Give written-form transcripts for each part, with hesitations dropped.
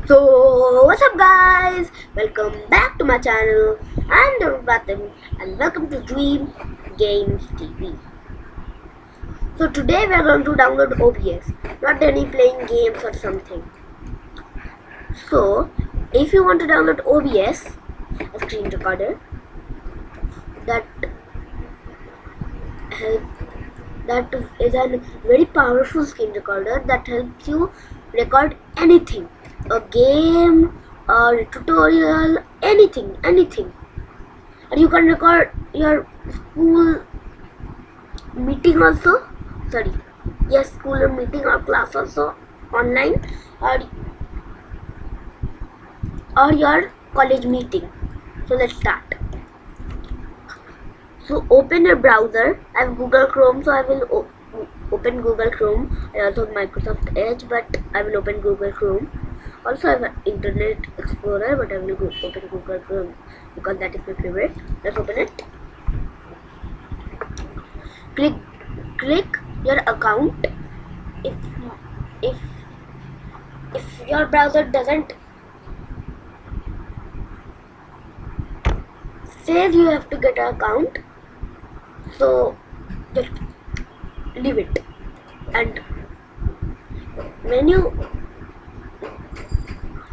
So what's up guys, welcome back to my channel. I'm Ratan and welcome to Dream Games TV. So today we are going to download OBS, not any playing games or something. So if you want to download OBS, a screen recorder that is a very powerful screen recorder that helps you record anything, a game or a tutorial, anything, and you can record your school meeting also, school meeting or class also online, or your college meeting. So let's start. So open your browser. I have Google Chrome, so I will open Google Chrome. I also have Microsoft Edge, but I will open Google Chrome. Also I have Internet Explorer, but I will open Google Chrome because that is my favorite. Let's open it. Click your account. If your browser doesn't says you have to get an account, so just leave it. And when you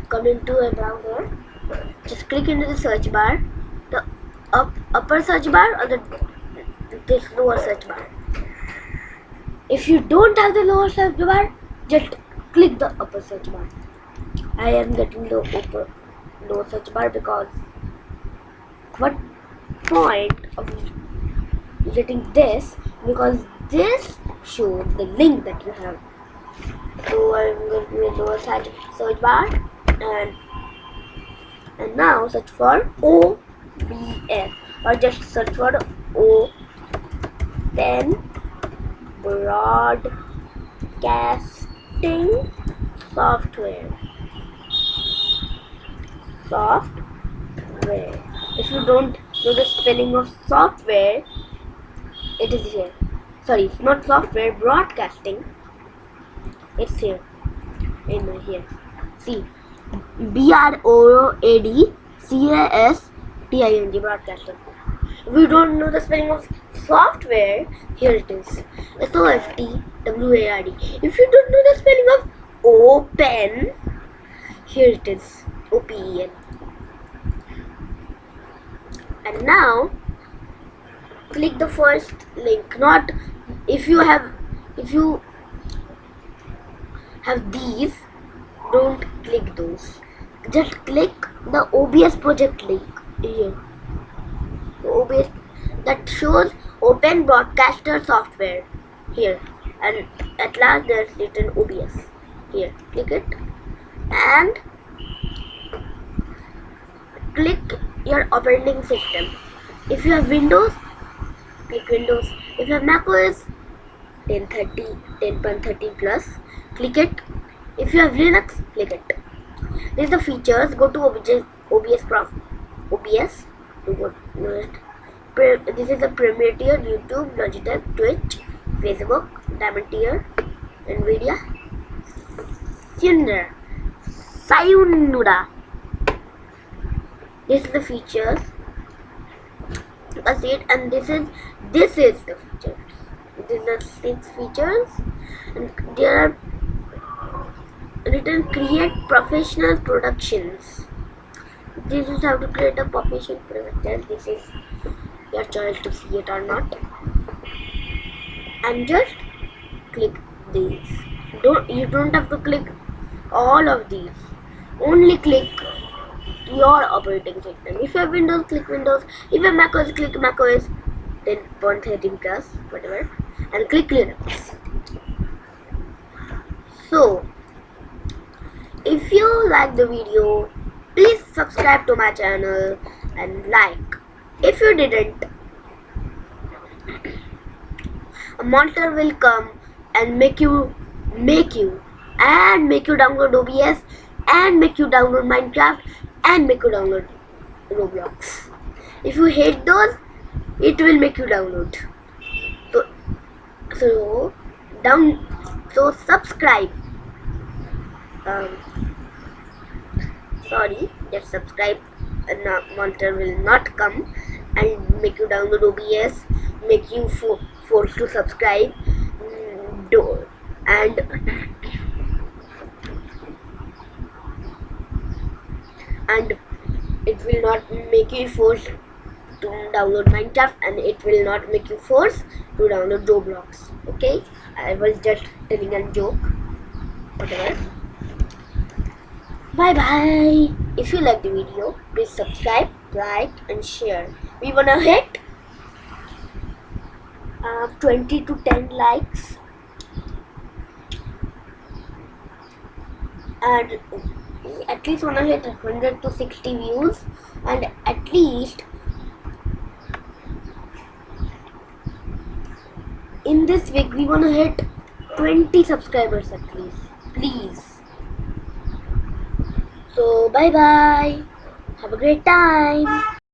come into a browser, just click into the search bar, the upper search bar or this lower search bar. If you don't have the lower search bar, just click the upper search bar. I am getting the lower search bar because what point of getting this, because this shows the link that you have. So I'm going to do a lower search bar and now search for OBS or just search for Open Broadcasting Software. If you don't know the spelling of software, it is here. Sorry, it's not software, broadcasting. It's here. Here. See, BROADCASTING, broadcasting. If you don't know the spelling of software, here it is. SOFTWARD. If you don't know the spelling of open, here it is. OPEN. And now click the first link. Not if you have these, don't click those. Just click the OBS project link here. The OBS that shows Open Broadcaster Software here, and at last there's written OBS here. Click it and click your operating system. If you have Windows, click Windows. If you have macOS 10.13 plus, click it. If you have Linux, click it. These are the features. Go to OBS. This is the Premier tier: YouTube, Logitech, Twitch, Facebook, Diamond tier, Nvidia, Sayonara. This is the features. You can see it, and this is the features. These are 6 features, and there are written create professional productions. This is how to create a professional production. This is your choice to see it or not, and just click these. You don't have to click all of these. Only click your operating system. If you have Windows, click Windows. If you have macOS, click macOS 10.13 plus, whatever, and click Linux. So if you like the video, please subscribe to my channel and like. If you didn't, a monster will come and make you download OBS and make you download Minecraft and make you download Roblox. If you hate those, it will make you download. So subscribe. sorry, that subscribe monitor will not come and make you download OBS, make you forced to subscribe, and it will not make you forced to download Minecraft, and it will not make you forced to download Roblox. Okay, I was just telling a joke. Whatever. Bye bye. If you like the video, please subscribe, like, and share. We wanna hit 20 to 10 likes, and at least wanna hit 100 to 60 views, and at least in this week we wanna hit 20 subscribers at least, please. So bye bye, have a great time.